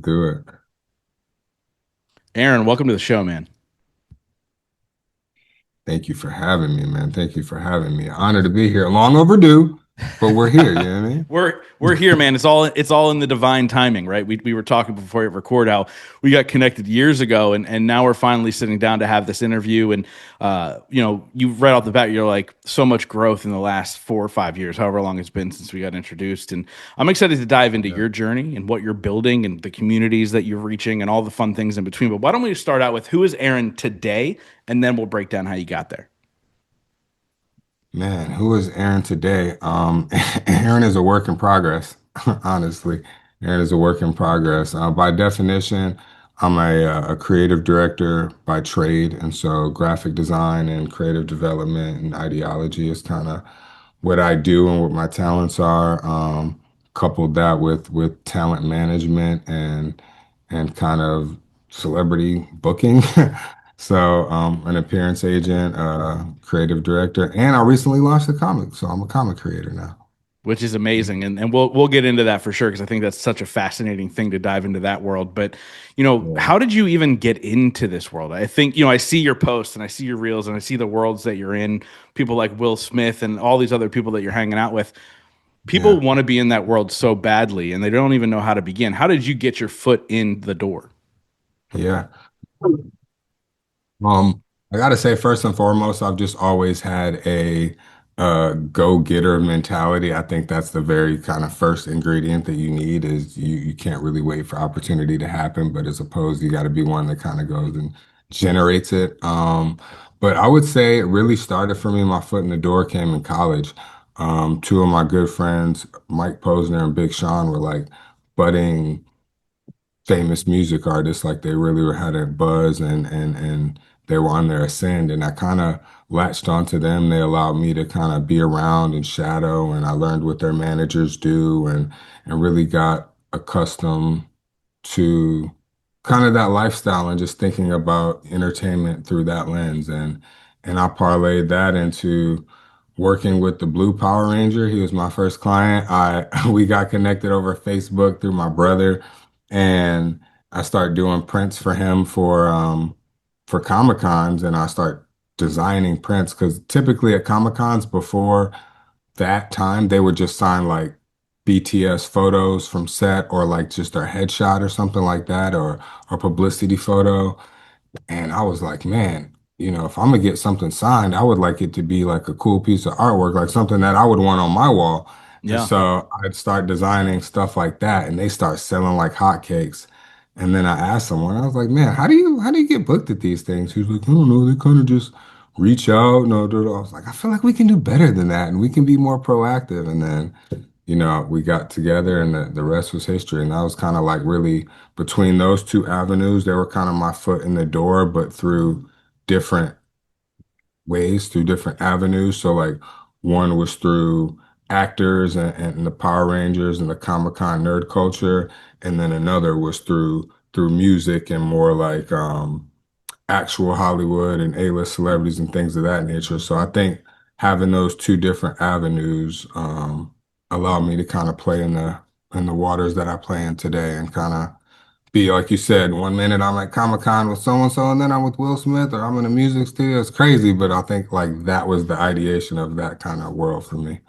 do it. Aaron, welcome to the show, man. Thank you for having me, man. Thank you for having me. Honor to be here. Long overdue, but we're here. You know what I mean? We're here, man. It's all in the divine timing, right? We were talking before we record how we got connected years ago, and now we're finally sitting down to have this interview. And you right off the bat, you're like so much growth in the last 4 or 5 years, however long it's been since we got introduced. And I'm excited to dive into Yeah. your journey and what you're building and the communities that you're reaching and all the fun things in between. But why don't we start out with who is Aaron today, and then we'll break down how you got there. Man, who is Aaron today? Aaron is a work in progress, honestly. Aaron is a work in progress. By definition, I'm a creative director by trade, and so graphic design and creative development and ideology is kind of what I do and what my talents are. Coupled that with talent management and kind of celebrity booking. So, an appearance agent, creative director, and I recently launched a comic, so I'm a comic creator now. Which is amazing, and we'll get into that for sure because I think that's such a fascinating thing to dive into that world. But Yeah. how did you even get into this world? I think I see your posts and I see your reels and I see the worlds that you're in. People like Will Smith and all these other people that you're hanging out with. People Yeah, want to be in that world so badly, and they don't even know how to begin. How did you get your foot in the door? yeah. Um, I gotta say, first and foremost, I've just always had a go-getter mentality. I think that's the very kind of first ingredient that you need is you can't really wait for opportunity to happen, but as opposed, you got to be one that kind of goes and generates it. But I would say it really started for me. My foot in the door came in college. Two of my good friends, Mike Posner and Big Sean, were like budding famous music artists, like they really had a buzz and they were on their ascend, and I kind of latched onto them. They allowed me to kind of be around and shadow, and I learned what their managers do and really got accustomed to kind of that lifestyle and just thinking about entertainment through that lens. And I parlayed that into working with the Blue Power Ranger. He was my first client. I we got connected over Facebook through my brother, and I started doing prints for him for Comic Cons, and I start designing prints because typically at Comic Cons before that time they would just sign like BTS photos from set or like just their headshot or something like that or publicity photo. And I was like, man, if I'm gonna get something signed, I would like it to be like a cool piece of artwork, like something that I would want on my wall. And Yeah. so I'd start designing stuff like that, and they start selling like hotcakes. And then I asked someone, I was like, man, how do you get booked at these things? He was like, I don't know, they kind of just reach out. No, I was like, I feel like we can do better than that, and we can be more proactive. And then we got together and the rest was history. And that was kind of like really between those two avenues, they were kind of my foot in the door, but through different ways, through different avenues. So like one was through actors and the Power Rangers and the Comic-Con nerd culture. And then another was through music and more like actual Hollywood and A-list celebrities and things of that nature. So I think having those two different avenues allowed me to kind of play in the waters that I play in today and kind of be like you said, one minute I'm at Comic Con with so and so, and then I'm with Will Smith or I'm in a music studio. It's crazy, but I think like that was the ideation of that kind of world for me.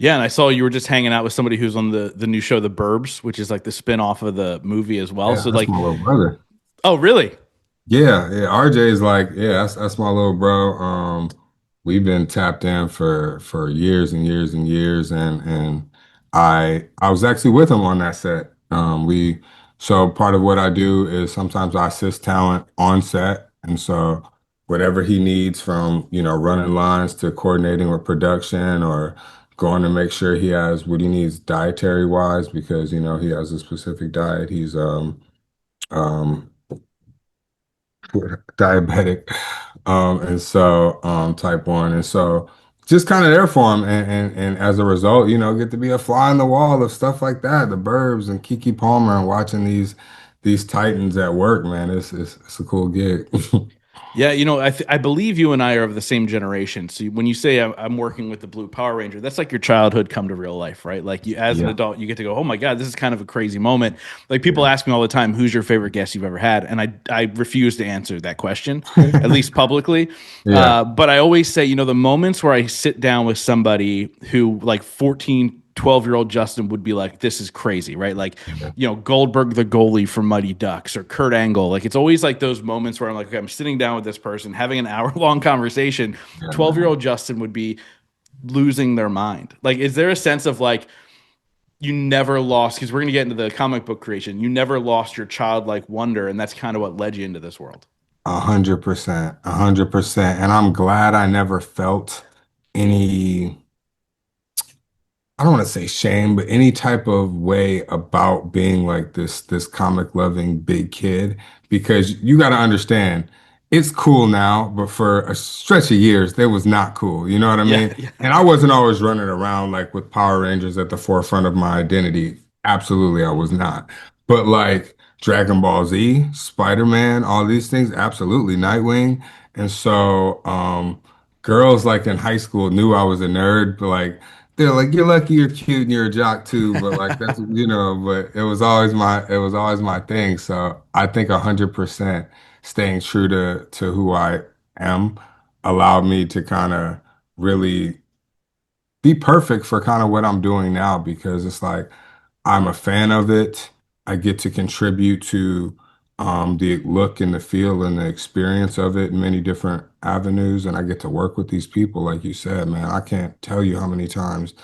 Yeah, and I saw you were just hanging out with somebody who's on the new show The Burbs, which is like the spin-off of the movie as well. Yeah, So that's like, my little brother. oh, really? Yeah, yeah. RJ is like, yeah, that's my little bro. We've been tapped in for years and years and years, and I was actually with him on that set. So part of what I do is sometimes I assist talent on set, and so whatever he needs from running lines to coordinating with production or going to make sure he has what he needs dietary wise because he has a specific diet. He's um diabetic, and so type 1, and so just kind of there for him, and as a result, get to be a fly on the wall of stuff like that, the Burbs and Kiki Palmer, and watching these titans at work, man. It's a cool gig. Yeah, I believe you and I are of the same generation. So when you say I'm working with the Blue Power Ranger, that's like your childhood come to real life, right? Like you, as an Yeah, adult, you get to go, oh my God, this is kind of a crazy moment. Like people yeah, ask me all the time, who's your favorite guest you've ever had? And I refuse to answer that question, at least publicly. yeah, But I always say, the moments where I sit down with somebody who like 14, 12-year-old Justin would be like, this is crazy, right? Like, yeah, Goldberg, the goalie from Mighty Ducks, or Kurt Angle. Like, it's always like those moments where I'm like, okay, I'm sitting down with this person, having an hour-long conversation. yeah, 12-year-old man. Justin would be losing their mind. Like, is there a sense of like, you never lost, because we're going to get into the comic book creation, you never lost your childlike wonder, and that's kind of what led you into this world? 100%, 100%. And I'm glad I never felt any, I don't want to say shame, but any type of way about being like this comic loving big kid, because you got to understand it's cool now, but for a stretch of years that was not cool. You know what I Yeah, mean? yeah. And I wasn't always running around like with Power Rangers at the forefront of my identity. Absolutely, I was not. But like Dragon Ball Z, Spider-Man, all these things, absolutely, Nightwing. And so girls like in high school knew I was a nerd, but like they're like, you're lucky you're cute and you're a jock too, but like that's but it was always my thing. So I think 100% staying true to who I am allowed me to kind of really be perfect for kind of what I'm doing now because it's like I'm a fan of it. I get to contribute to the look and the feel and the experience of it in many different avenues. And I get to work with these people, like you said, man. I can't tell you how many times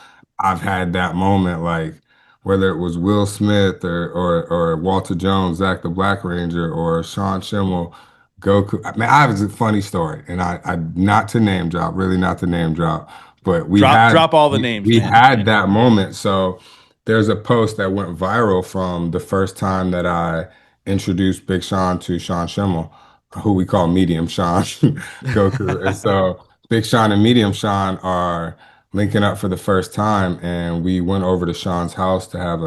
I've had that moment, like whether it was Will Smith or Walter Jones, Zach the Black Ranger, or Sean Schimmel, Goku. I mean, I have a funny story, and I not to name drop, really not to name drop, but we Drop had drop all the we, names, we man. had that moment. So there's a post that went viral from the first time that I introduced Big Sean to Sean Schimmel, who we call Medium Sean Goku. And so Big Sean and Medium Sean are linking up for the first time, and we went over to Sean's house to have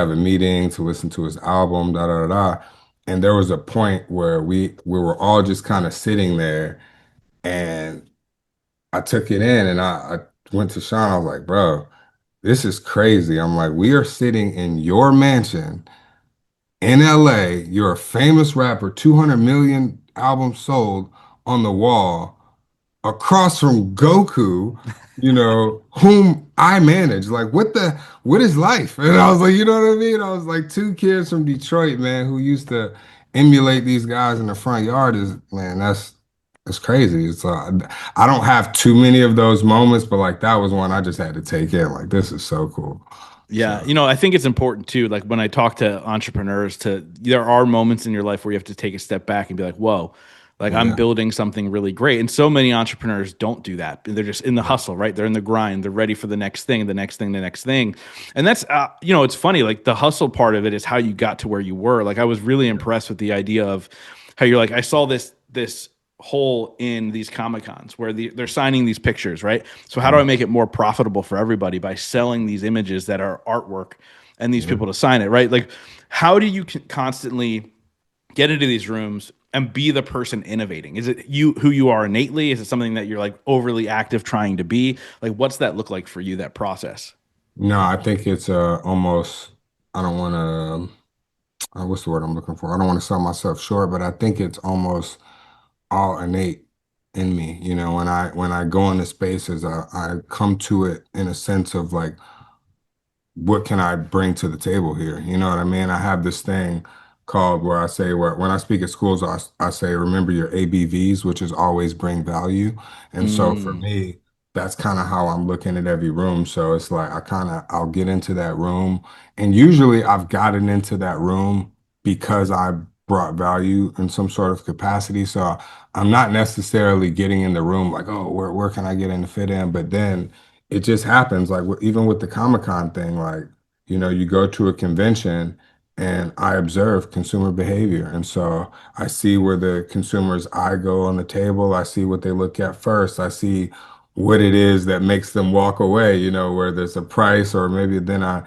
a meeting to listen to his album, da da da da. And there was a point where we were all just kind of sitting there, and I took it in, and I went to Sean. I was like, bro, this is crazy. I'm like, we are sitting in your mansion in LA. You're a famous rapper, 200 million albums sold on the wall across from Goku, whom I manage. Like, what is life? And I was like, you know what I mean? I was like, two kids from Detroit, man, who used to emulate these guys in the front yard man, that's crazy. I don't have too many of those moments, but like that was one I just had to take in. Like, this is so cool. Yeah, So, I think it's important too. Like when I talk to entrepreneurs, there are moments in your life where you have to take a step back and be like, "Whoa, like I'm yeah, building something really great." And so many entrepreneurs don't do that. They're just in the yeah, hustle, right? They're in the grind. They're ready for the next thing, the next thing, the next thing. And that's, it's funny. Like the hustle part of it is how you got to where you were. Like I was really yeah, impressed with the idea of how you're like, I saw this hole in these comic cons where they're signing these pictures, right? So how do I mhm, make it more profitable for everybody by selling these images that are artwork and these yeah. people to sign it, right? Like how do you constantly get into these rooms and be the person innovating? Is it you who you are innately? Is it something that you're like overly active trying to be? Like what's that look like for you, that process? No, I think it's almost. I don't want to. What's the word I'm looking for? I don't want to sell myself short, but I think it's almost all innate in me. When I go into spaces, I come to it in a sense of like, what can I bring to the table here? You know what I mean? I have this thing called where I say when I speak at schools, I say remember your ABVs, which is always bring value. And so for Mm, me, that's kind of how I'm looking at every room. So it's like I'll get into that room, and usually I've gotten into that room because I brought value in some sort of capacity. So I'm not necessarily getting in the room like, oh, where can I get in to fit in? But then it just happens like even with the Comic-Con thing, like, you go to a convention and I observe consumer behavior. And so I see where the consumer's eye go on the table. I see what they look at first. I see what it is that makes them walk away, where there's a price or maybe I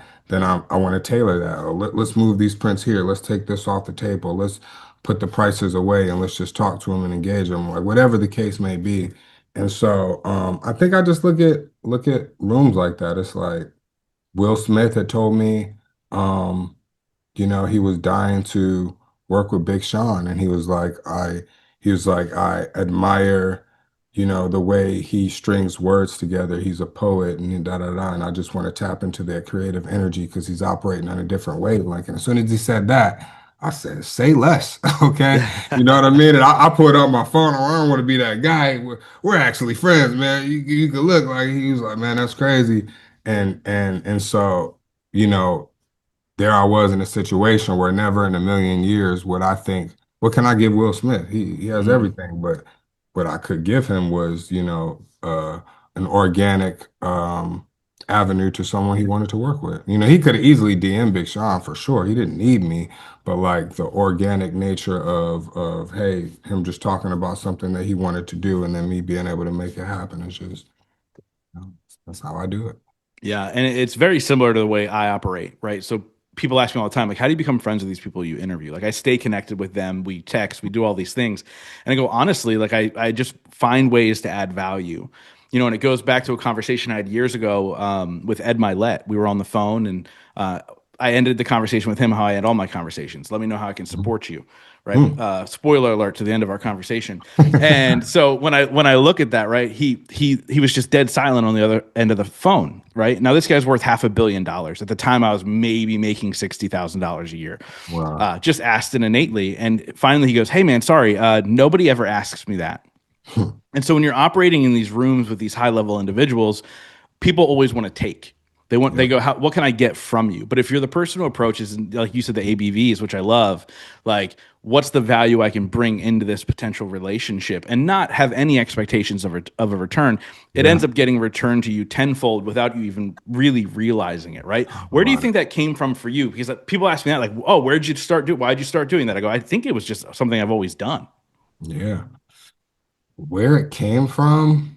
want to tailor that. Or let's move these prints here. Let's take this off the table. Let's put the prices away and let's just talk to them and engage them, like whatever the case may be. And so I think I just look at rooms like that. It's like Will Smith had told me, um, he was dying to work with Big Sean, and he was like, I admire, the way he strings words together. He's a poet and da da da, and I just want to tap into that creative energy because he's operating on a different wavelength. And as soon as he said that, I said, say less, okay? You know what I mean? And I pulled out my phone. I don't want to be that guy. We're actually friends, man. You can look like he was like, man, that's crazy. And so, you know there I was in a situation where never in a million years would I think, what can I give Will Smith? He has Mhm. everything, but what I could give him was, an organic avenue to someone he wanted to work with. He could have easily DM Big Sean for sure. He didn't need me, but like the organic nature of hey, him just talking about something that he wanted to do and then me being able to make it happen is just, you know, that's how I do it. Yeah, and it's very similar to the way I operate, right? So people ask me all the time, like, how do you become friends with these people you interview? Like, I stay connected with them, we text, we do all these things, and I go, honestly, like, I just find ways to add value, and it goes back to a conversation I had years ago with Ed Milet. We were on the phone, and I ended the conversation with him how I had all my conversations. Let me know how I can support you, right? Mm. Spoiler alert to the end of our conversation. And so when I look at that, right, he was just dead silent on the other end of the phone, right? Now this guy's worth $500 million. At the time, I was maybe making $60,000 a year. Wow. Just asked it innately, and finally he goes, "Hey man, sorry, nobody ever asks me that." And so when you're operating in these rooms with these high level individuals, people always want to take. They Yep. go, what can I get from you? But if you're the person who approaches, and like you said, the ABVs, which I love, like what's the value I can bring into this potential relationship and not have any expectations of a return, it ends Yeah. up getting returned to you tenfold without you even really realizing it, right? Where do you Right. think that came from for you? Because people ask me that, like, oh, why'd you start doing that? I go, I think it was just something I've always done. Yeah. Where it came from,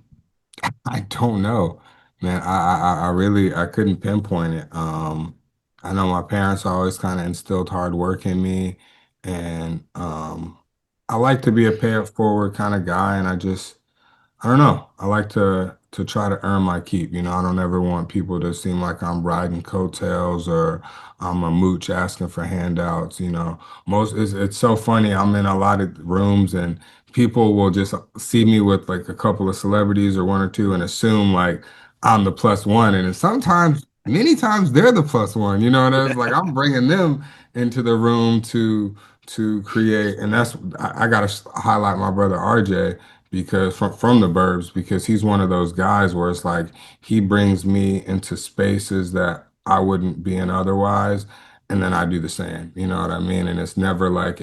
I don't know, man. I really I couldn't pinpoint it. I know my parents always kind of instilled hard work in me, and I like to be a pay it forward kind of guy, and I don't know. I like to try to earn my keep. I don't ever want people to seem like I'm riding coattails or I'm a mooch asking for handouts. Most it's so funny. I'm in a lot of rooms and people will just see me with like a couple of celebrities or one or two and assume like I'm the plus one. And sometimes, many times, they're the plus one. And it's like I'm bringing them into the room to create. And I got to highlight my brother RJ because from the Burbs because he's one of those guys where it's like he brings me into spaces that I wouldn't be in otherwise, and then I do the same. You know what I mean? And it's never like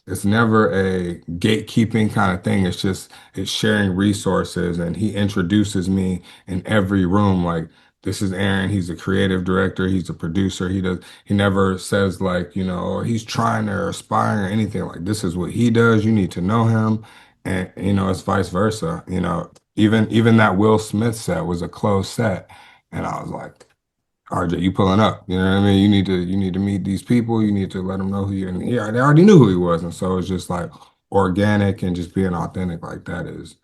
it's never a gatekeeping kind of thing. It's sharing resources, and he introduces me in every room. Like this is Aaron. He's a creative director. He's a producer. He never says like or he's trying to aspire or anything. Like this is what he does. You need to know him, and it's vice versa. Even that Will Smith set was a closed set, and I was like. RJ, you pulling up. You know what I mean? You need to meet these people. You need to let them know who you are. And yeah, they already knew who he was. And so it's just like organic and just being authentic like that is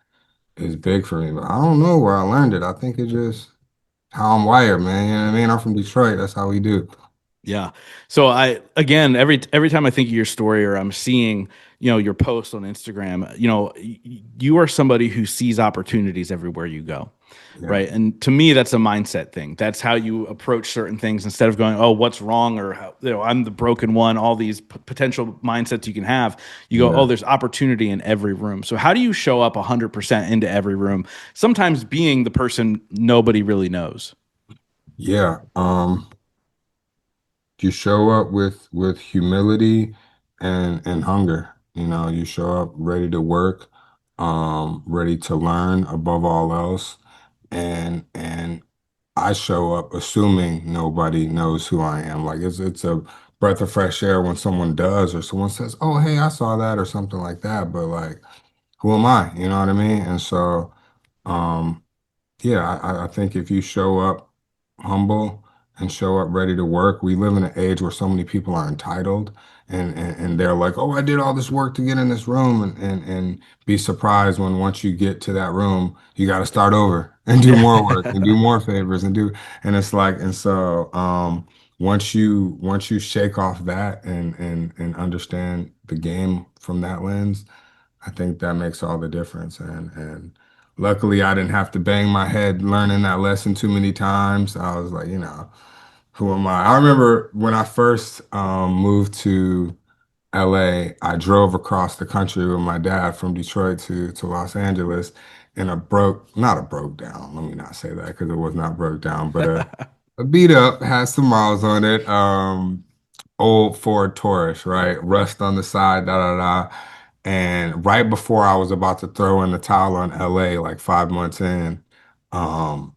big for me. But I don't know where I learned it. I think it's just how I'm wired, man. You know what I mean? I'm from Detroit. That's how we do. Yeah. So I again every time I think of your story or I'm seeing, your post on Instagram, you are somebody who sees opportunities everywhere you go. Yeah. Right? And to me that's a mindset thing. That's how you approach certain things instead of going, "Oh, what's wrong?" or I'm the broken one, all these potential mindsets you can have. You go, "Oh, Yeah. there's opportunity in every room." So how do you show up 100% into every room? Sometimes being the person nobody really knows. Yeah. You show up with humility and hunger. You show up ready to work, ready to learn above all else. And I show up assuming nobody knows who I am. Like it's a breath of fresh air when someone does or someone says, "Oh, hey, I saw that," or something like that. But like, who am I? You know what I mean? And so, yeah, I think if you show up humble and show up ready to work. We live in an age where so many people are entitled and they're like, oh, I did all this work to get in this room and be surprised when once you get to that room, you got to start over and do Yeah. more work and do more favors and it's like, and so, once you shake off that and understand the game from that lens, I think that makes all the difference. And luckily, I didn't have to bang my head learning that lesson too many times. I was like, who am I? I remember when I first moved to LA, I drove across the country with my dad from Detroit to Los Angeles in not a broke down, let me not say that because it was not broke down, but a beat up, had some miles on it. Old Ford Taurus, right? Rust on the side, da da da. And right before I was about to throw in the towel on LA, like 5 months in, um,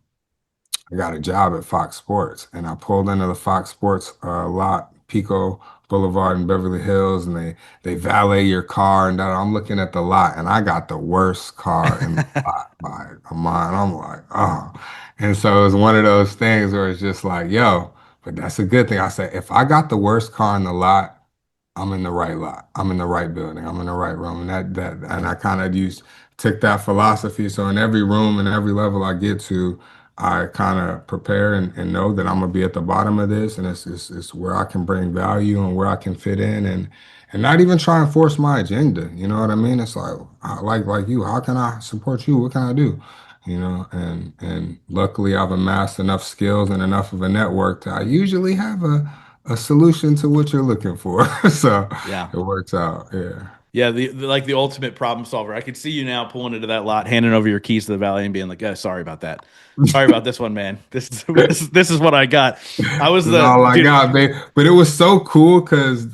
I got a job at Fox Sports, and I pulled into the Fox Sports lot, Pico Boulevard in Beverly Hills, and they valet your car, and that I'm looking at the lot, and I got the worst car in the lot by a mile. I'm like, oh, and so it was one of those things where it's just like, yo, but that's a good thing. I said, if I got the worst car in the lot, I'm in the right lot. I'm in the right building. I'm in the right room. And and I kind of took that philosophy. So in every room and every level I get to, I kind of prepare and know that I'm gonna be at the bottom of this, and it's where I can bring value and where I can fit in, and not even try and force my agenda. You know what I mean? It's like like you. How can I support you? What can I do? And luckily I've amassed enough skills and enough of a network that I usually have a solution to what you're looking for. So Yeah. it works out. Yeah. Yeah, like the ultimate problem solver. I could see you now pulling into that lot, handing over your keys to the valet, and being like, "Oh, sorry about that. Sorry about this one, man. This is this is what I got." I was That's the all I dude. got, babe. But it was so cool because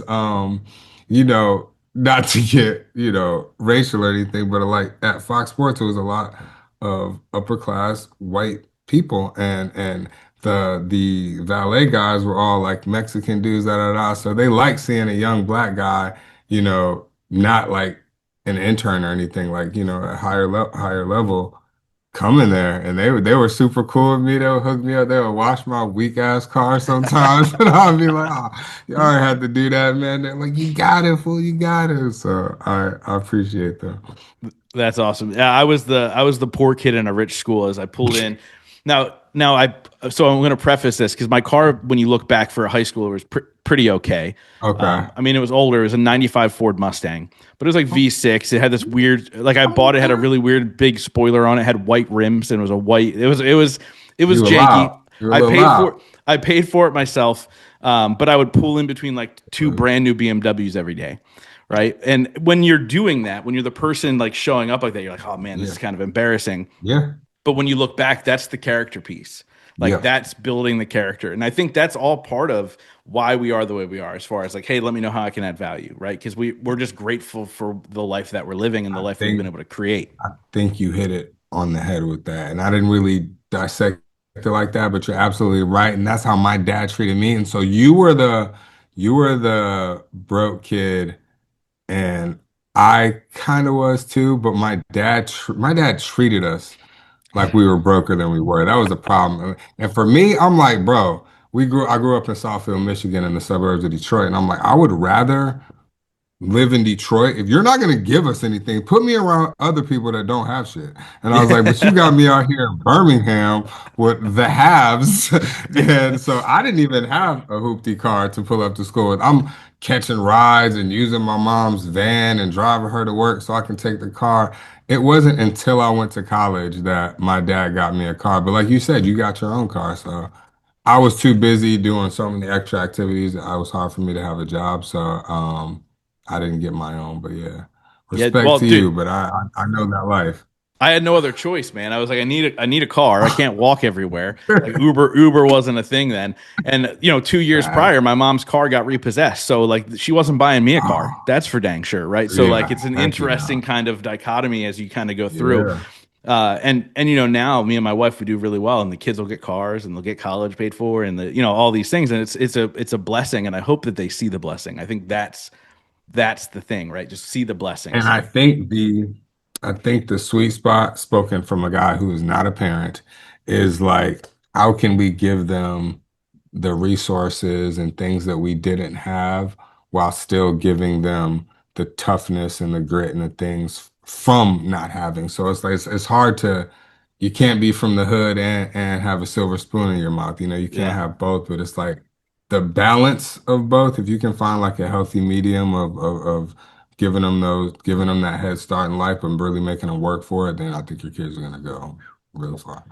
not to get, racial or anything, but like at Fox Sports, it was a lot of upper class white people and the valet guys were all like Mexican dudes, da da da. So they like seeing a young black guy, not like an intern or anything, like, a higher level come in there and they were super cool with me. They would hook me up. They would wash my weak ass car sometimes. And I'd be like, oh, you already had to do that, man. They're like, you got it, fool, you got it. So I appreciate them. That's awesome. Yeah, I was the poor kid in a rich school as I pulled in. Now so I'm going to preface this because my car, when you look back for a high schooler, was pretty okay. Okay. I mean, it was older. It was a '95 Ford Mustang, but it was like V6. It had this weird, like I bought it, had a Okay. really weird big spoiler on it, had white rims, and it was a white. It was You were janky. loud. You were a I little paid for loud. I paid for it myself, but I would pull in between like two brand new BMWs every day, right? And when you're doing that, when you're the person like showing up like that, you're like, oh man, this Yeah. is kind of embarrassing. Yeah. But when you look back, that's the character piece. Like Yeah. that's building the character. And I think that's all part of why we are the way we are, as far as like, hey, let me know how I can add value, right? Because we're just grateful for the life that we're living and the I life we've been think able to create. I think you hit it on the head with that. And I didn't really dissect it like that, but you're absolutely right. And that's how my dad treated me. And so you were the broke kid, and I kind of was too, but my dad treated us like we were broker than we were. That was the problem. And for me, I'm like, bro, I grew up in Southfield, Michigan in the suburbs of Detroit, and I'm like, I would rather live in Detroit. If you're not going to give us anything, put me around other people that don't have shit. And I was like, but you got me out here in Birmingham with the haves. And so I didn't even have a hoopty car to pull up to school with. I'm catching rides and using my mom's van and driving her to work so I can take the car. It wasn't until I went to college that my dad got me a car. But like you said, you got your own car. So I was too busy doing so many extra activities. It was hard for me to have a job, so I didn't get my own. But yeah, Yeah, respect well, to you. dude, But I know that life. I had no other choice, man. I was like, I need a car. I can't walk everywhere. Like Uber wasn't a thing then. And 2 years Bad. prior, my mom's car got repossessed. So like she wasn't buying me a car. Oh, That's for dang sure, right? So like yeah. it's an Heck yeah. interesting kind of dichotomy as you kind of go through. Yeah. And now me and my wife we do really well, and the kids will get cars and they'll get college paid for, and all these things, and it's a blessing, and I hope that they see the blessing. I think that's the thing, right? Just see the And blessings. I think the sweet spot, spoken from a guy who is not a parent, is like, how can we give them the resources and things that we didn't have while still giving them the toughness and the grit and the things from not having. So it's like it's hard to you can't be from the hood and have a silver spoon in your mouth. You know, you can't Yeah. have both, but it's like the balance of both. If you can find like a healthy medium of giving them that head start in life and really making them work for it, then I think your kids are gonna go real far.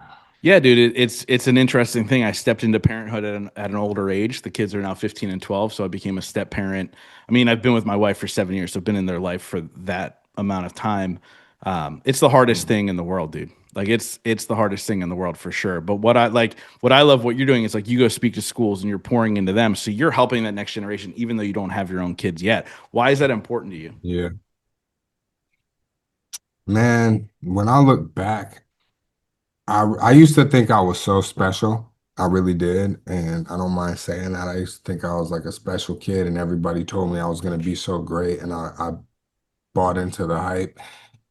Yeah, dude, it's an interesting thing. I stepped into parenthood at an older age. The kids are now 15 and 12, so I became a step parent. I mean, I've been with my wife for 7 years, so I've been in their life for that amount of time. It's the hardest Mhm. thing in the world, dude. Like it's the hardest thing in the world for sure. But what I love what you're doing is like you go speak to schools and you're pouring into them, so you're helping that next generation, even though you don't have your own kids yet. Why is that important to you? Yeah. Man, when I look back, I used to think I was so special. I really did. And I don't mind saying that. I used to think I was like a special kid and everybody told me I was going to be so great. And I bought into the hype.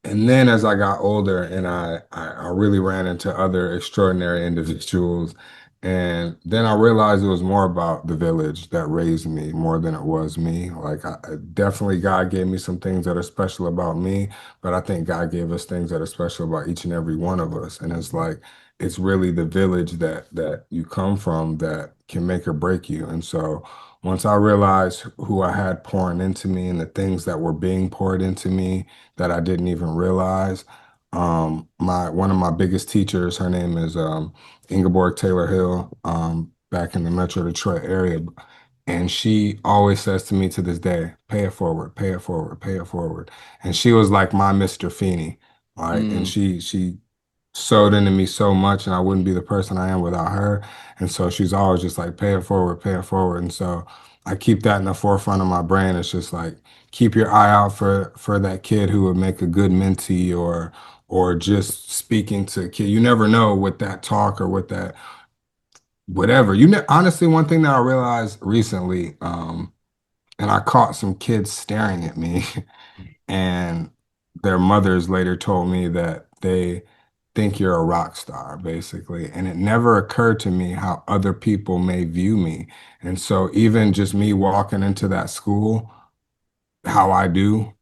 And then as I got older and I really ran into other extraordinary individuals, and then I realized it was more about the village that raised me more than it was me. Like definitely God gave me some things that are special about me, but I think God gave us things that are special about each and every one of us. And it's like it's really the village that you come from that can make or break you. And so once I realized who I had pouring into me and the things that were being poured into me that I didn't even realize. My one of my biggest teachers, her name is Ingeborg Taylor Hill, back in the Metro Detroit area, and she always says to me to this day, "Pay it forward, pay it forward, pay it forward." And she was like my Mr. Feeney, right? And Mm, she sewed into me so much, and I wouldn't be the person I am without her. And so she's always just like, pay it forward, pay it forward. And so I keep that in the forefront of my brain. It's just like keep your eye out for that kid who would make a good mentee or just speaking to a kid. You never know with that talk or with that whatever. Honestly, one thing that I realized recently, and I caught some kids staring at me, and their mothers later told me that they think you're a rock star, basically. And it never occurred to me how other people may view me. And so even just me walking into that school, how I do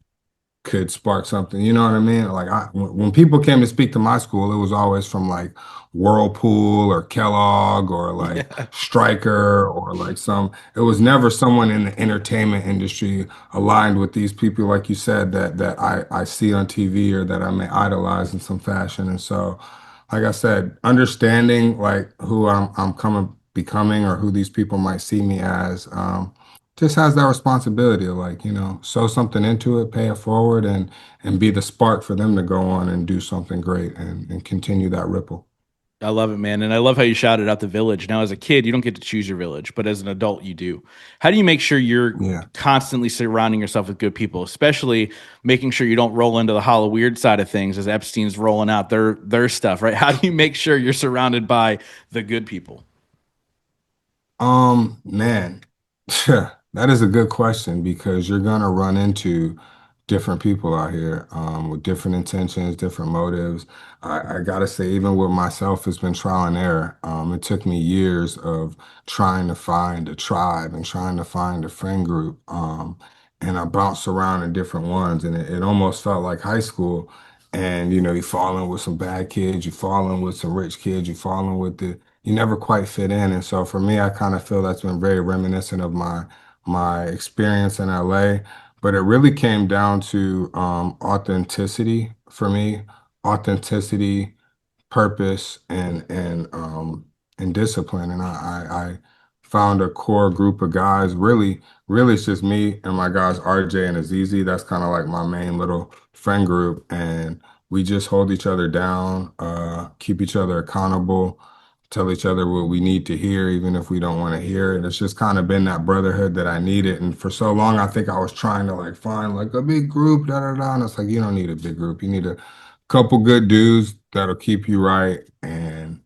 could spark something. You know what I mean? Like when people came to speak to my school, it was always from like Whirlpool or Kellogg or like yeah. Stryker or like some. It was never someone in the entertainment industry aligned with these people, like you said, that I see on TV or that I may idolize in some fashion. And so, like I said, understanding like who I'm coming becoming or who these people might see me as. Just has that responsibility of like, sow something into it, pay it forward and be the spark for them to go on and do something great and continue that ripple. I love it, man. And I love how you shouted out the village. Now, as a kid, you don't get to choose your village, but as an adult, you do. How do you make sure you're Yeah. constantly surrounding yourself with good people, especially making sure you don't roll into the hollow weird side of things as Epstein's rolling out their stuff, right? How do you make sure you're surrounded by the good people? Man, that is a good question because you're gonna run into different people out here, with different intentions, different motives. I gotta say, even with myself, it's been trial and error. It took me years of trying to find a tribe and trying to find a friend group. And I bounced around in different ones, and it almost felt like high school. And you fall in with some bad kids, you fall in with some rich kids, you fall in with the you never quite fit in. And so for me, I kind of feel that's been very reminiscent of my experience in LA. But it really came down to authenticity for me, authenticity, purpose, and discipline. And I found a core group of guys. Really, it's just me and my guys RJ and Azizi. That's kind of like my main little friend group, and we just hold each other down, keep each other accountable, tell each other what we need to hear, even if we don't want to hear it. It's just kind of been that brotherhood that I needed. And for so long, I think I was trying to like find like a big group, da da da. And it's like you don't need a big group. You need a couple good dudes that'll keep you right, and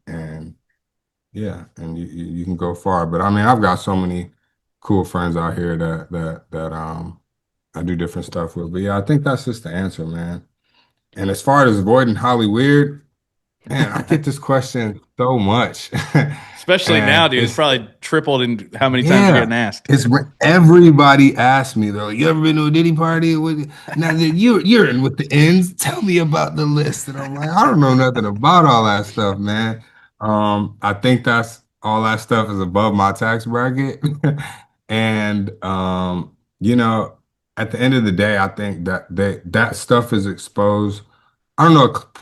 yeah, and you can go far. But I mean, I've got so many cool friends out here that I do different stuff with. But yeah, I think that's just the answer, man. And as far as avoiding Holly weird. Man, I get this question so much. Especially now, And dude. It's probably tripled in how many times you're yeah, getting asked. everybody asks me though, you ever been to a Diddy party? Now that you're in with the ends, tell me about the list. And I'm like, I don't know nothing about all that stuff, man. I think that's all that stuff is above my tax bracket. And you know, at the end of the day, I think that stuff is exposed. I don't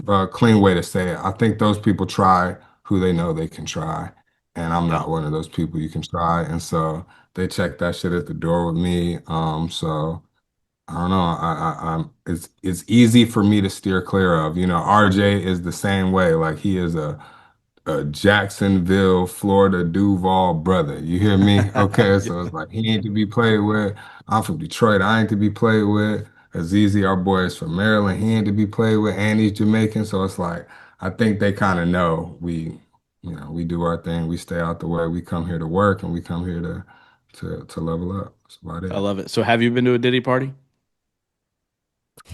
know a clean way to say it. I think those people try who they know they can try, and I'm Yeah, not one of those people you can try. And so they check that shit at the door with me. So I don't know. I'm it's easy for me to steer clear of. You know, RJ is the same way. Like he is a Jacksonville, Florida Duval brother. You hear me? Okay, yeah, so it's like he ain't to be played with. I'm from Detroit. I ain't to be played with. Azizi, our boy, is from Maryland. He ain't to be played with, and he's Jamaican. So it's like I think they kind of know we do our thing. We stay out the way. We come here to work, and we come here to level up. That's about I it. love it. So, have you been to a Diddy party?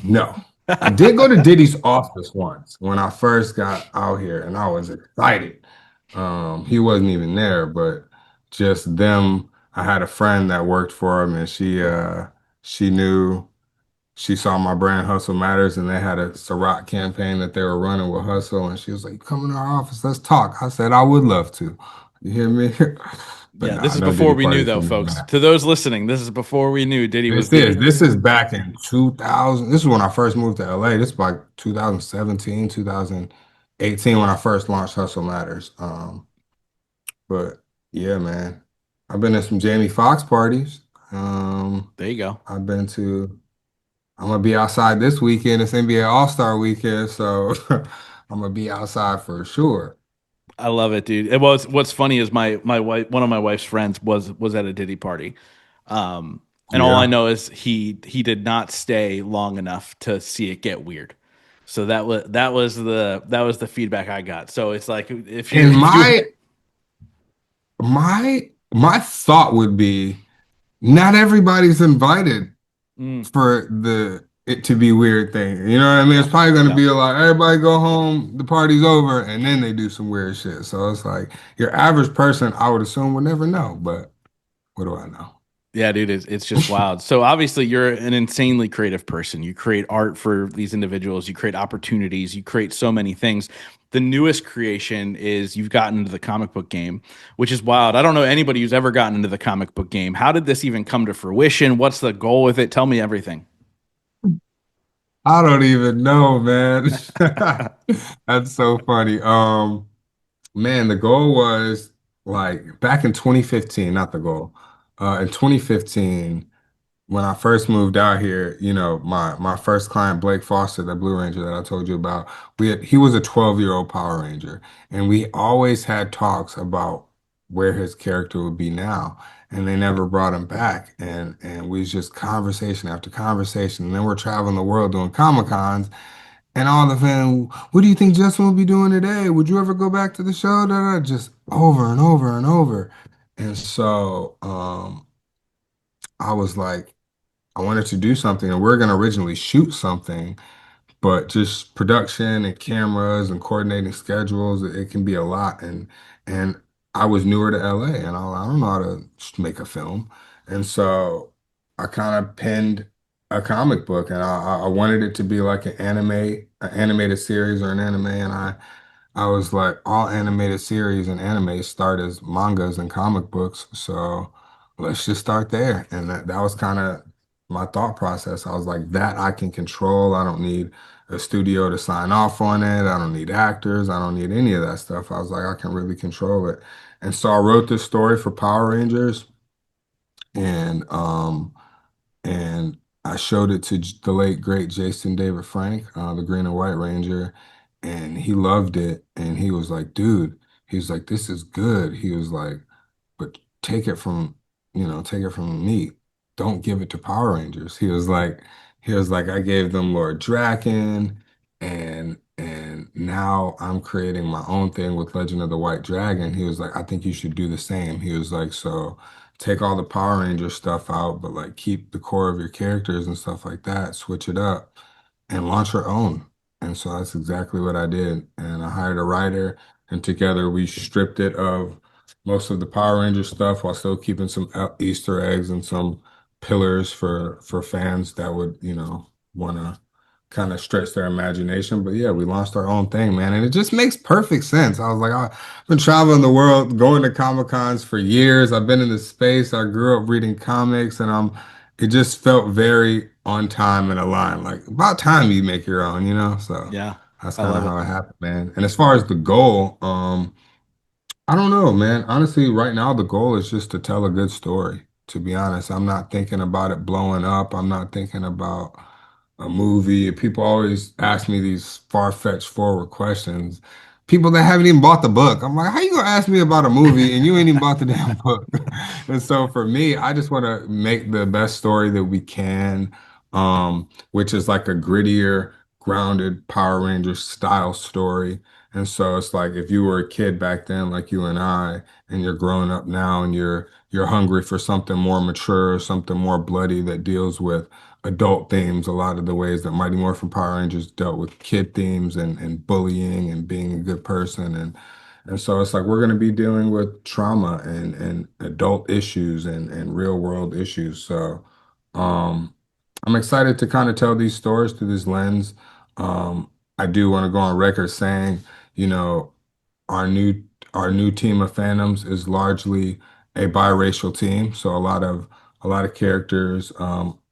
No. I did go to Diddy's office once when I first got out here, and I was excited. He wasn't even there, but just them. I had a friend that worked for him, and she knew she saw my brand Hustle Matters, and they had a Ciroc campaign that they were running with Hustle, and she was like, "Come in our office, let's talk." I said, "I would love to." You hear me? But Yeah, this nah, is no before Diddy we knew, parties for though, me, folks. man. To those listening, this is before we knew Diddy was This is Diddy. this is back in 2000. This is when I first moved to LA. This is like 2017, 2018 when I first launched Hustle Matters. But yeah, man, I've been to some Jamie Foxx parties. Um, There you go. I've been to. I'm gonna be outside this weekend. It's NBA All-Star weekend, so I'm gonna be outside for sure. I love it, dude. It was what's funny is my wife, one of my wife's friends was at a Diddy party. And all I Yeah. know is he did not stay long enough to see it get weird. So that was the feedback I got. So it's like if you And if you my thought would be not everybody's invited Mm, for the it to be weird thing. You know what I mean? yeah, It's probably gonna yeah. be like everybody go home, the party's over, and then they do some weird shit. So it's like your average person, I would assume, would never know. But what do I know? Yeah, dude, it's just wild. So obviously you're an insanely creative person. You create art for these individuals, you create opportunities, you create so many things. The newest creation is you've gotten into the comic book game, which is wild. I don't know anybody who's ever gotten into the comic book game. How did this even come to fruition? What's the goal with it? Tell me everything. I don't even know, man. That's so funny. Man, the goal was like back in 2015, not the goal. In 2015, when I first moved out here, you know, my first client, Blake Foster, the Blue Ranger that I told you about, he was a 12-year-old Power Ranger, and we always had talks about where his character would be now, and they never brought him back, and we was just conversation after conversation, and then we're traveling the world doing Comic Cons, and all the fans, what do you think Justin will be doing today? Would you ever go back to the show? Da, da, just over and over and over, and so I was like. I wanted to do something, and we are going to originally shoot something, but just production and cameras and coordinating schedules, it can be a lot. And I was newer to LA, and I don't know how to make a film, and so I kind of penned a comic book, and I wanted it to be like an animated series or an anime, and I was like, all animated series and anime start as mangas and comic books. So let's just start there. And that was kind of my thought process. I was like, that I can control. I don't need a studio to sign off on it. I don't need actors. I don't need any of that stuff. I was like, I can really control it. And so I wrote this story for Power Rangers and and I showed it to the late great Jason David Frank, the Green and White Ranger, and he loved it. And he was like, dude, he was like, this is good. He was like, but take it from me. Don't give it to Power Rangers. He was like, I gave them Lord Draken, and now I'm creating my own thing with Legend of the White Dragon. He was like, I think you should do the same. He was like, so take all the Power Ranger stuff out, but like keep the core of your characters and stuff like that, switch it up and launch your own. And so that's exactly what I did. And I hired a writer, and together we stripped it of most of the Power Ranger stuff while still keeping some Easter eggs and some pillars for fans that would, want to kind of stretch their imagination. But yeah, we launched our own thing, man, and it just makes perfect sense. I was like, I've been traveling the world, going to Comic Cons for years. I've been in this space. I grew up reading comics, and it just felt very on time and aligned. Like about time you make your own, So Yeah, that's I kind of love it. how it happened, man. And as far as the goal, I don't know, man. Honestly, right now the goal is just to tell a good story. To be honest, I'm not thinking about it blowing up. I'm not thinking about a movie. People always ask me these far-fetched forward questions. People that haven't even bought the book. I'm like, how you gonna ask me about a movie and you ain't even bought the damn book? And so for me, I just want to make the best story that we can, which is like a grittier, grounded Power Rangers style story. And so it's like if you were a kid back then, like you and I, and you're growing up now and you're hungry for something more mature, something more bloody that deals with adult themes, a lot of the ways that Mighty Morphin Power Rangers dealt with kid themes and bullying and being a good person. And so it's like we're gonna be dealing with trauma and adult issues and real world issues. So um I'm excited to kind of tell these stories through this lens. I do want to go on record saying, you know, our new our new team of Phantoms is largely a biracial team. So a lot of characters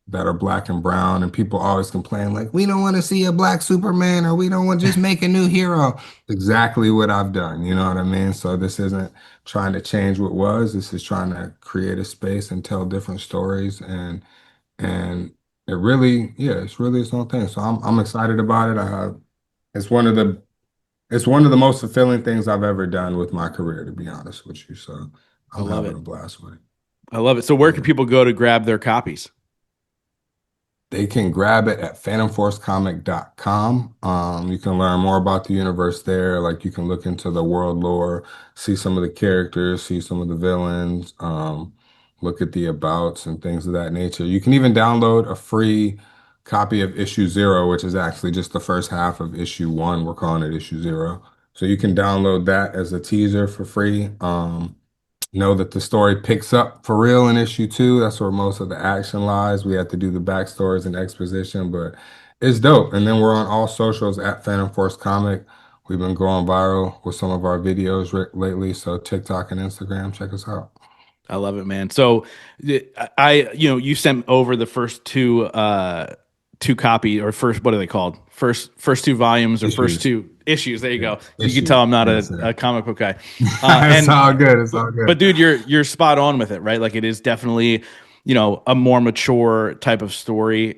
that are black and brown, and people always complain like, we don't want to see a black Superman or we don't want to just make a new hero. Exactly what I've done. You know what I mean? So this isn't trying to change what was. This is trying to create a space and tell different stories and it really, yeah, it's really its own thing. So I'm excited about it. It's one of the it's one of the most fulfilling things I've ever done with my career, to be honest with you. So I I'm love having it. a blast with it. I love it. So where can Yeah. people go to grab their copies? They can grab it at phantomforcecomic.com. You can learn more about the universe there. Like you can look into the world lore, see some of the characters, see some of the villains, look at the abouts and things of that nature. You can even download a free copy of issue zero, which is actually just the first half of issue one. We're calling it issue zero. So you can download that as a teaser for free. Know that the story picks up for real in issue two. That's where most of the action lies. We have to do the backstories and exposition, but it's dope. And then we're on all socials at Phantom Force Comic. We've been going viral with some of our videos lately. So TikTok and Instagram, check us out. I love it, man. So you sent over the first two copy or first, what are they called? First two volumes or first Issues. two issues. There you Yeah. go. You can tell Issues. I'm not Yes, a sir. comic book guy. It's And all good. It's but, all good. but dude, you're spot on with it, right? Like it is definitely, a more mature type of story.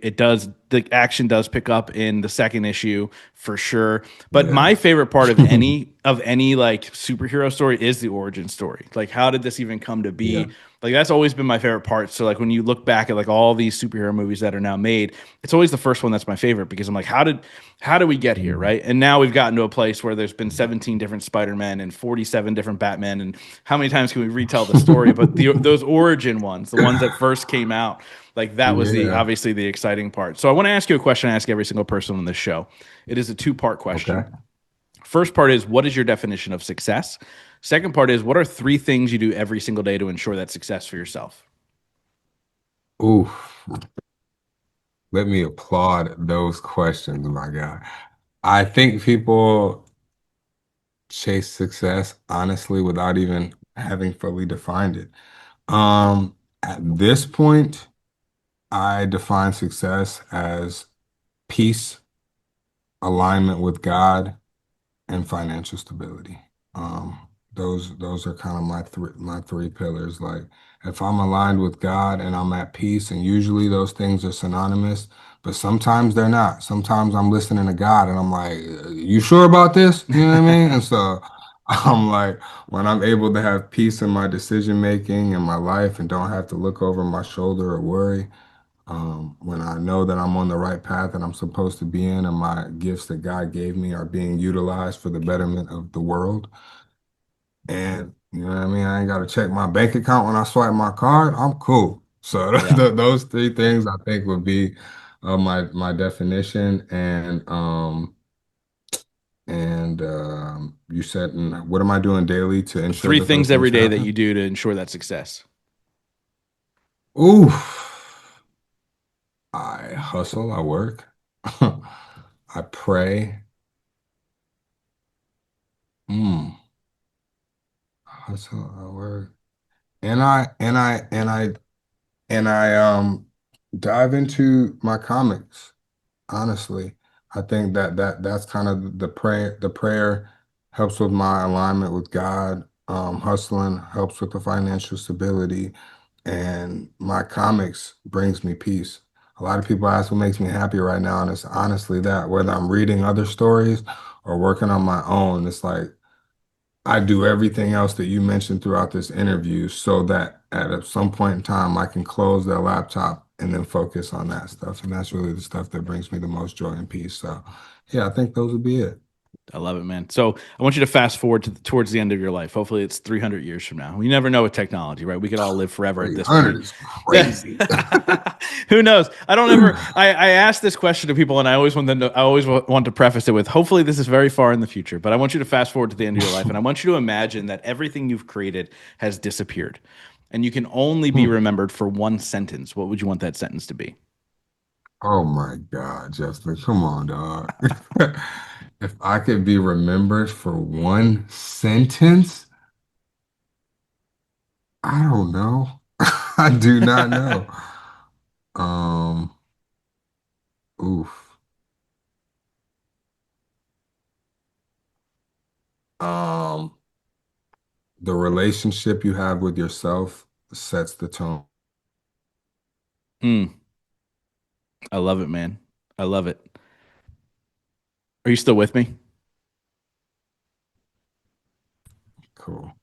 The action does pick up in the second issue for sure. But Yeah. my favorite part of any like superhero story is the origin story. Like how did this even come to Yeah. be? Like that's always been my favorite part. So like when you look back at like all these superhero movies that are now made, it's always the first one that's my favorite because I'm like, how did we get here, Mhm. right? And now we've gotten to a place where there's been 17 different Spider-Men and 47 different Batman, and how many times can we retell the story? But those origin ones, the ones that first came out, like that was the Yeah. obviously the exciting part. So I want to ask you a question I ask every single person on this show. It is a two-part question. Okay. First part is what is your definition of success? Second part is what are three things you do every single day to ensure that success for yourself? Ooh, let me applaud those questions, my God. I think people chase success honestly without even having fully defined it. At this point, I define success as peace, alignment with God, and financial stability. Um, those are kind of my three pillars. Like if I'm aligned with God and I'm at peace, and usually those things are synonymous, but sometimes they're not. Sometimes I'm listening to God and I'm like, you sure about this? You know what I mean? And so I'm like, when I'm able to have peace in my decision making in my life and don't have to look over my shoulder or worry, when I know that I'm on the right path that I'm supposed to be in and my gifts that God gave me are being utilized for the betterment of the world. And you know what I mean? I ain't got to check my bank account when I swipe my card. I'm cool. So Yeah. those three things I think would be my definition. And And you said, and what am I doing daily to ensure Three that those things every things day that you happen? do to ensure that success. Ooh, I hustle, I work, I pray. Mm, hustle, I work, and I dive into my comics. Honestly, I think that's kind of the prayer. The prayer helps with my alignment with God. Hustling helps with the financial stability, and my comics brings me peace. A lot of people ask what makes me happy right now, and it's honestly that. Whether I'm reading other stories or working on my own, it's like I do everything else that you mentioned throughout this interview so that some point in time I can close that laptop and then focus on that stuff. And that's really the stuff that brings me the most joy and peace. So, yeah, I think those would be it. I love it, man. So I want you to fast forward towards the end of your life. Hopefully, it's 300 years from now. You never know with technology, right? We could all live forever at this 300 point. is crazy. Who knows? I don't ever. I ask this question to people, and I always want them to. I always want to preface it with, "Hopefully, this is very far in the future." But I want you to fast forward to the end of your life, and I want you to imagine that everything you've created has disappeared, and you can only be remembered for one sentence. What would you want that sentence to be? Oh my God, Justin, come on, dog. If I could be remembered for one sentence, I don't know. I do not know. Um, oof. Um, the relationship you have with yourself sets the tone. Hmm. I love it, man. I love it. Are you still with me? Cool.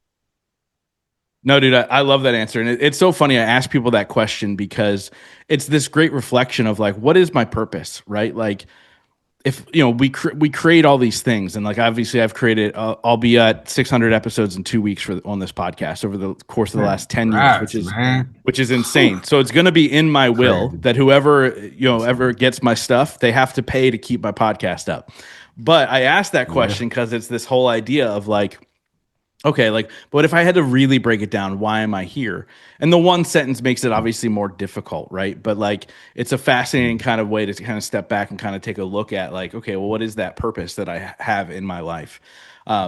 No, dude, I love that answer. And it's so funny. I ask people that question because it's this great reflection of like, what is my purpose, right? Like, if you know, we create all these things, and like obviously, I've created. I'll be at 600 episodes in 2 weeks on this podcast over the course of the last 10 years, Congrats, man. which is Whew. insane. So it's going to be in my will Crazy. that whoever That's ever amazing. gets my stuff, they have to pay to keep my podcast up. But I asked that Yeah. question because it's this whole idea of like, okay, like, but if I had to really break it down, why am I here? And the one sentence makes it obviously more difficult, right? But like, it's a fascinating kind of way to kind of step back and kind of take a look at, like, okay, well, what is that purpose that I have in my life?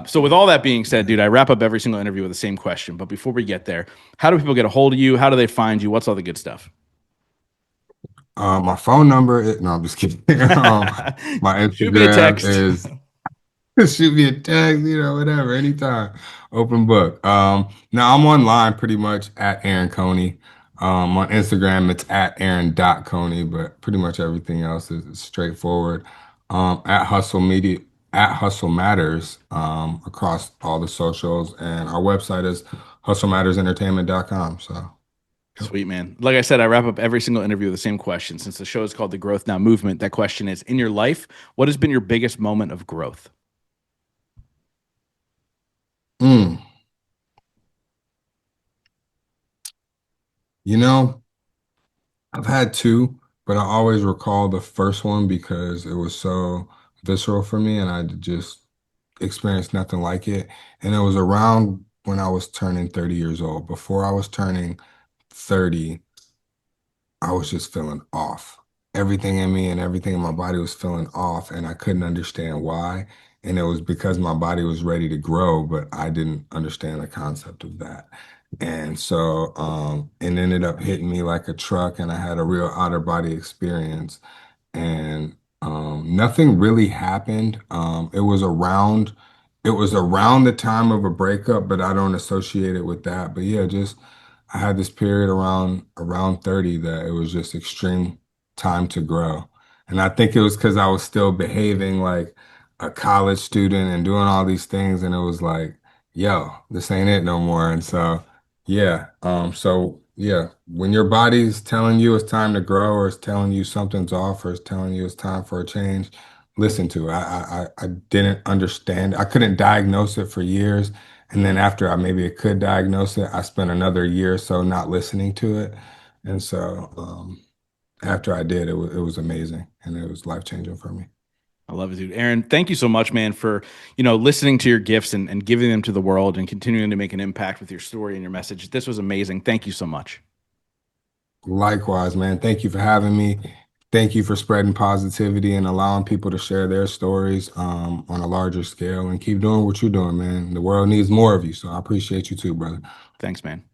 So, with all that being said, dude, I wrap up every single interview with the same question. But before we get there, how do people get a hold of you? How do they find you? What's all the good stuff? My phone number is, no, I'm just kidding. My Shoot me a Instagram text. is shoot me a text, whatever, anytime. Open book. Now I'm online pretty much at Aaron Coney. On Instagram, it's at Aaron.Coney, but pretty much everything else is straightforward. At Hustle Media, at Hustle Matters, across all the socials, and our website is hustlemattersentertainment.com. So, yep. Sweet, man. Like I said, I wrap up every single interview with the same question. Since the show is called The Growth Now Movement, that question is, in your life, what has been your biggest moment of growth? Mm, you know, I've had two, but I always recall the first one because it was so visceral for me and I just experienced nothing like it. And it was around when I was turning 30 years old. Before I was turning 30, I was just feeling off. Everything in me and everything in my body was feeling off, and I couldn't understand why. And it was because my body was ready to grow, but I didn't understand the concept of that. And so it ended up hitting me like a truck, and I had a real outer body experience. And nothing really happened. It was around the time of a breakup, but I don't associate it with that. But yeah, just I had this period around 30 that it was just extreme time to grow. And I think it was because I was still behaving like a college student and doing all these things. And it was like, yo, this ain't it no more. And so when your body's telling you it's time to grow, or it's telling you something's off, or it's telling you it's time for a change, listen to it. I didn't understand. I couldn't diagnose it for years. And then after I maybe could diagnose it, I spent another year or so not listening to it. And so after I did, it was amazing and it was life changing for me. I love it, dude. Aaron, thank you so much, man, for listening to your gifts and giving them to the world and continuing to make an impact with your story and your message. This was amazing. Thank you so much. Likewise, man. Thank you for having me. Thank you for spreading positivity and allowing people to share their stories on a larger scale and keep doing what you're doing, man. The world needs more of you. So I appreciate you too, brother. Thanks, man.